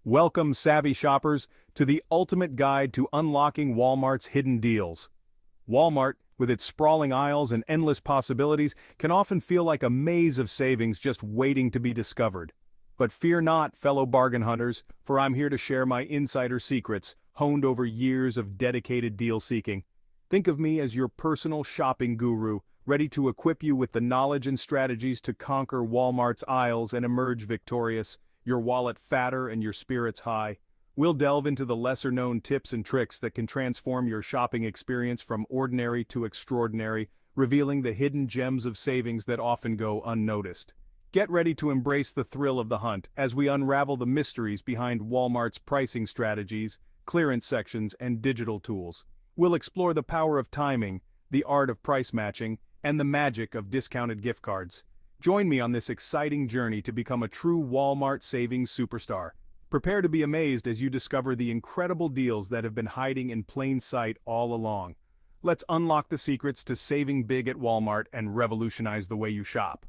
Welcome, savvy shoppers, to the ultimate guide to unlocking Walmart's hidden deals. Walmart, with its sprawling aisles and endless possibilities, can often feel like a maze of savings just waiting to be discovered. But fear not, fellow bargain hunters, for I'm here to share my insider secrets, honed over years of dedicated deal seeking. Think of me as your personal shopping guru, ready to equip you with the knowledge and strategies to conquer Walmart's aisles and emerge victorious, your wallet fatter and your spirits high. We'll delve into the lesser-known tips and tricks that can transform your shopping experience from ordinary to extraordinary, revealing the hidden gems of savings that often go unnoticed. Get ready to embrace the thrill of the hunt as we unravel the mysteries behind Walmart's pricing strategies, clearance sections, and digital tools. We'll explore the power of timing, the art of price matching, and the magic of discounted gift cards. Join me on this exciting journey to become a true Walmart savings superstar. Prepare to be amazed as you discover the incredible deals that have been hiding in plain sight all along. Let's unlock the secrets to saving big at Walmart and revolutionize the way you shop.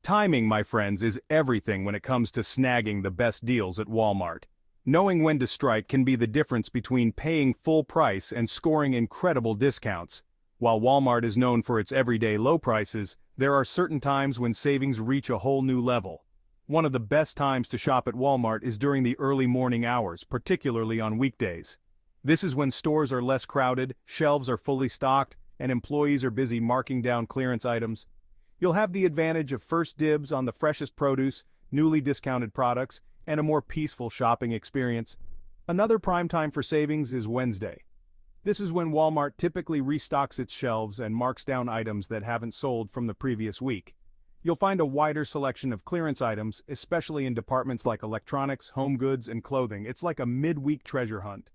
Timing, my friends, is everything when it comes to snagging the best deals at Walmart. Knowing when to strike can be the difference between paying full price and scoring incredible discounts. While Walmart is known for its everyday low prices, there are certain times when savings reach a whole new level. One of the best times to shop at Walmart is during the early morning hours, particularly on weekdays. This is when stores are less crowded, shelves are fully stocked, and employees are busy marking down clearance items. You'll have the advantage of first dibs on the freshest produce, newly discounted products, and a more peaceful shopping experience. Another prime time for savings is Wednesday. This is when Walmart typically restocks its shelves and marks down items that haven't sold from the previous week. You'll find a wider selection of clearance items, especially in departments like electronics, home goods, and clothing. It's like a midweek treasure hunt.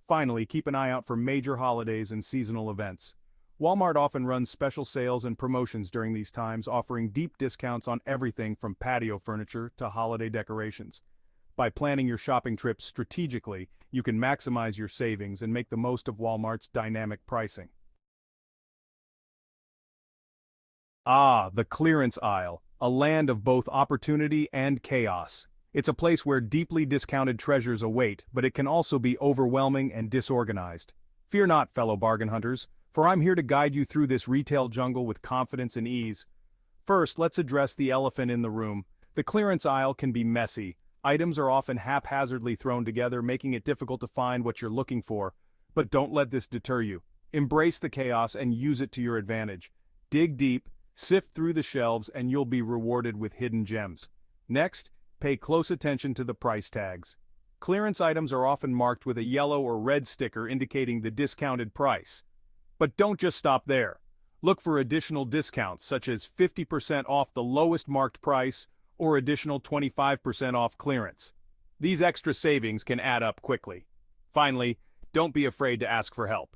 Finally, keep an eye out for major holidays and seasonal events. Walmart often runs special sales and promotions during these times, offering deep discounts on everything from patio furniture to holiday decorations. By planning your shopping trips strategically, you can maximize your savings and make the most of Walmart's dynamic pricing. Ah, the clearance aisle, a land of both opportunity and chaos. It's a place where deeply discounted treasures await, but it can also be overwhelming and disorganized. Fear not, fellow bargain hunters, for I'm here to guide you through this retail jungle with confidence and ease. First, let's address the elephant in the room. The clearance aisle can be messy. Items are often haphazardly thrown together, making it difficult to find what you're looking for. But don't let this deter you. Embrace the chaos and use it to your advantage. Dig deep, sift through the shelves, and you'll be rewarded with hidden gems. Next, pay close attention to the price tags. Clearance items are often marked with a yellow or red sticker indicating the discounted price. But don't just stop there. Look for additional discounts such as 50% off the lowest marked price or additional 25% off clearance. These extra savings can add up quickly. Finally, don't be afraid to ask for help.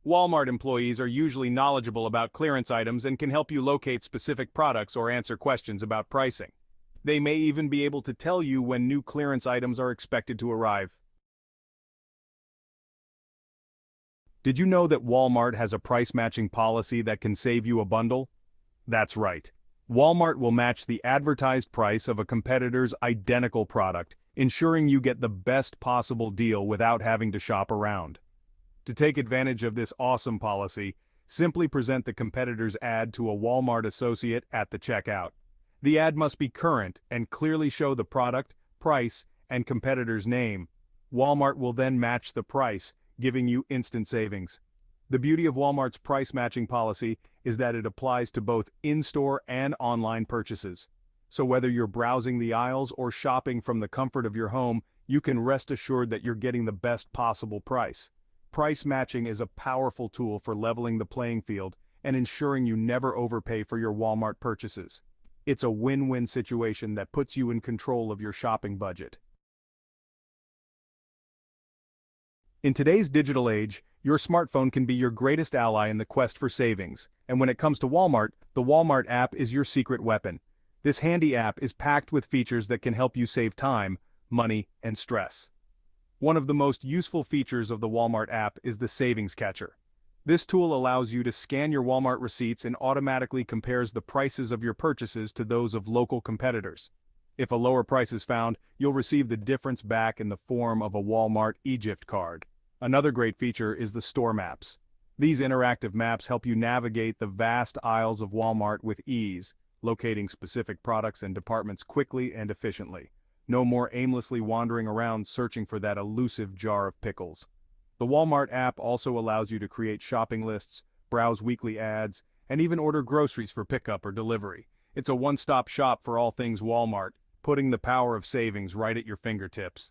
Walmart employees are usually knowledgeable about clearance items and can help you locate specific products or answer questions about pricing. They may even be able to tell you when new clearance items are expected to arrive. Did you know that Walmart has a price matching policy that can save you a bundle? That's right. Walmart will match the advertised price of a competitor's identical product, ensuring you get the best possible deal without having to shop around. To take advantage of this awesome policy, simply present the competitor's ad to a Walmart associate at the checkout. The ad must be current and clearly show the product, price, and competitor's name. Walmart will then match the price, giving you instant savings. The beauty of Walmart's price matching policy is that it applies to both in-store and online purchases. So whether you're browsing the aisles or shopping from the comfort of your home, you can rest assured that you're getting the best possible price. Price matching is a powerful tool for leveling the playing field and ensuring you never overpay for your Walmart purchases. It's a win-win situation that puts you in control of your shopping budget. In today's digital age, your smartphone can be your greatest ally in the quest for savings, and when it comes to Walmart, the Walmart app is your secret weapon. This handy app is packed with features that can help you save time, money, and stress. One of the most useful features of the Walmart app is the Savings Catcher. This tool allows you to scan your Walmart receipts and automatically compares the prices of your purchases to those of local competitors. If a lower price is found, you'll receive the difference back in the form of a Walmart eGift card. Another great feature is the store maps. These interactive maps help you navigate the vast aisles of Walmart with ease, locating specific products and departments quickly and efficiently. No more aimlessly wandering around searching for that elusive jar of pickles. The Walmart app also allows you to create shopping lists, browse weekly ads, and even order groceries for pickup or delivery. It's a one-stop shop for all things Walmart, putting the power of savings right at your fingertips.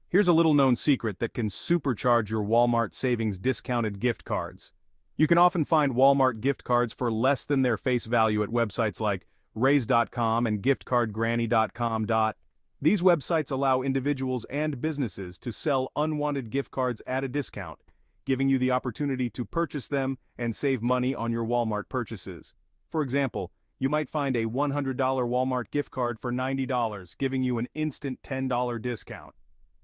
Here's a little-known secret that can supercharge your Walmart savings: discounted gift cards. You can often find Walmart gift cards for less than their face value at websites like Raise.com and giftcardgranny.com. These websites allow individuals and businesses to sell unwanted gift cards at a discount, giving you the opportunity to purchase them and save money on your Walmart purchases. For example, you might find a $100 Walmart gift card for $90, giving you an instant $10 discount.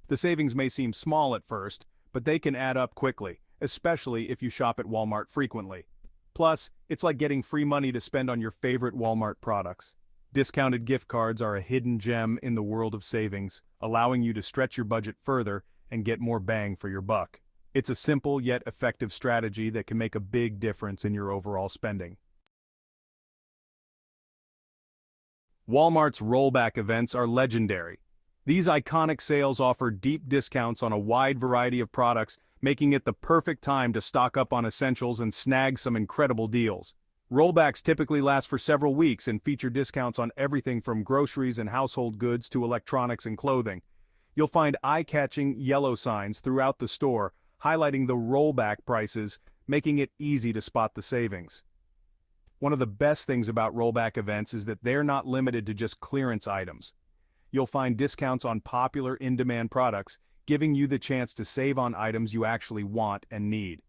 The savings may seem small at first, but they can add up quickly, especially if you shop at Walmart frequently. Plus, it's like getting free money to spend on your favorite Walmart products. Discounted gift cards are a hidden gem in the world of savings, allowing you to stretch your budget further and get more bang for your buck. It's a simple yet effective strategy that can make a big difference in your overall spending. Walmart's rollback events are legendary. These iconic sales offer deep discounts on a wide variety of products, making it the perfect time to stock up on essentials and snag some incredible deals. Rollbacks typically last for several weeks and feature discounts on everything from groceries and household goods to electronics and clothing. You'll find eye-catching yellow signs throughout the store, highlighting the rollback prices, making it easy to spot the savings. One of the best things about rollback events is that they're not limited to just clearance items. You'll find discounts on popular in-demand products, giving you the chance to save on items you actually want and need.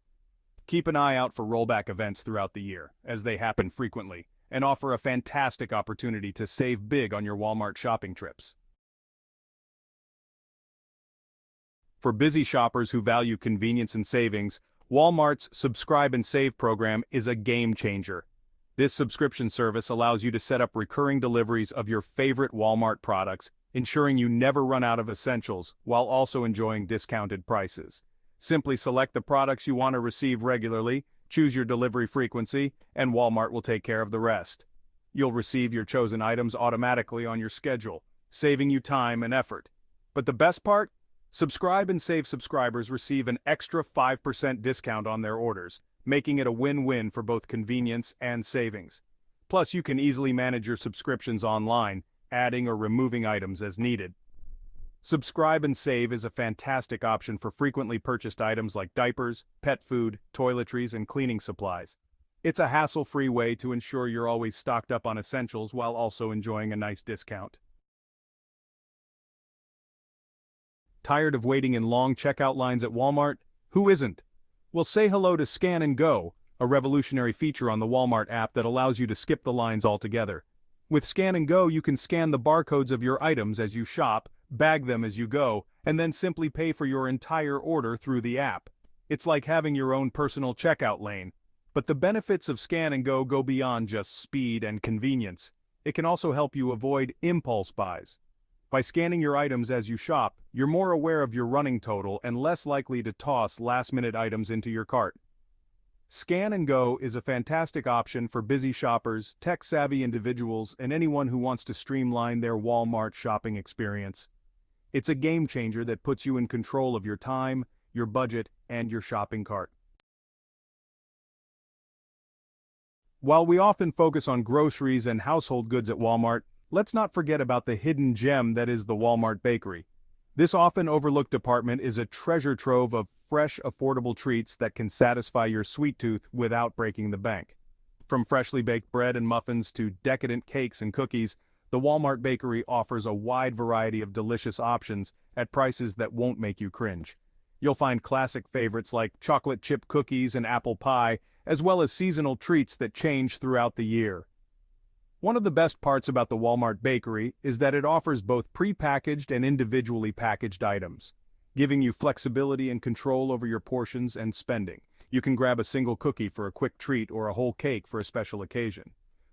Keep an eye out for rollback events throughout the year, as they happen frequently, and offer a fantastic opportunity to save big on your Walmart shopping trips. For busy shoppers who value convenience and savings, Walmart's Subscribe and Save program is a game changer. This subscription service allows you to set up recurring deliveries of your favorite Walmart products, ensuring you never run out of essentials while also enjoying discounted prices. Simply select the products you want to receive regularly, choose your delivery frequency, and Walmart will take care of the rest. You'll receive your chosen items automatically on your schedule, saving you time and effort. But the best part? Subscribe and Save subscribers receive an extra 5% discount on their orders, making it a win-win for both convenience and savings. Plus, you can easily manage your subscriptions online, adding or removing items as needed. Subscribe and Save is a fantastic option for frequently purchased items like diapers, pet food, toiletries, and cleaning supplies. It's a hassle-free way to ensure you're always stocked up on essentials while also enjoying a nice discount. Tired of waiting in long checkout lines at Walmart? Who isn't? Well, say hello to Scan and Go, a revolutionary feature on the Walmart app that allows you to skip the lines altogether. With Scan and Go, you can scan the barcodes of your items as you shop, bag them as you go, and then simply pay for your entire order through the app. It's like having your own personal checkout lane. But the benefits of Scan and Go beyond just speed and convenience. It can also help you avoid impulse buys. By scanning your items as you shop, you're more aware of your running total and less likely to toss last-minute items into your cart. Scan and Go is a fantastic option for busy shoppers, tech-savvy individuals, and anyone who wants to streamline their Walmart shopping experience. It's a game changer that puts you in control of your time, your budget, and your shopping cart. While we often focus on groceries and household goods at Walmart, let's not forget about the hidden gem that is the Walmart bakery. This often overlooked department is a treasure trove of fresh, affordable treats that can satisfy your sweet tooth without breaking the bank. From freshly baked bread and muffins to decadent cakes and cookies, the Walmart bakery offers a wide variety of delicious options at prices that won't make you cringe. You'll find classic favorites like chocolate chip cookies and apple pie, as well as seasonal treats that change throughout the year. One of the best parts about the Walmart bakery is that it offers both pre-packaged and individually packaged items, giving you flexibility and control over your portions and spending. You can grab a single cookie for a quick treat or a whole cake for a special occasion.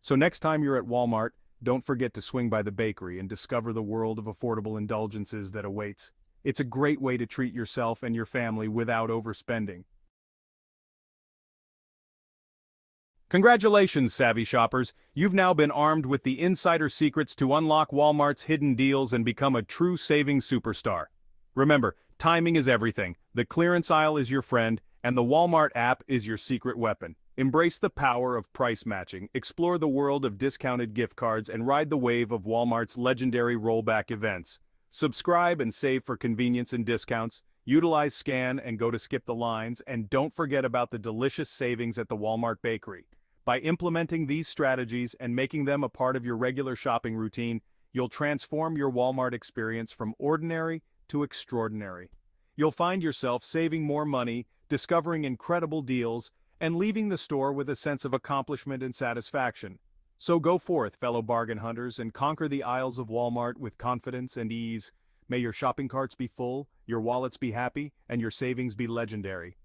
So next time you're at Walmart, don't forget to swing by the bakery and discover the world of affordable indulgences that awaits. It's a great way to treat yourself and your family without overspending. Congratulations, savvy shoppers! You've now been armed with the insider secrets to unlock Walmart's hidden deals and become a true savings superstar. Remember, timing is everything, the clearance aisle is your friend, and the Walmart app is your secret weapon. Embrace the power of price matching, explore the world of discounted gift cards, and ride the wave of Walmart's legendary rollback events. Subscribe and save for convenience and discounts, utilize scan and go to skip the lines, and don't forget about the delicious savings at the Walmart bakery. By implementing these strategies and making them a part of your regular shopping routine, you'll transform your Walmart experience from ordinary to extraordinary. You'll find yourself saving more money, discovering incredible deals, and leaving the store with a sense of accomplishment and satisfaction. So go forth, fellow bargain hunters, and conquer the aisles of Walmart with confidence and ease. May your shopping carts be full, your wallets be happy, and your savings be legendary.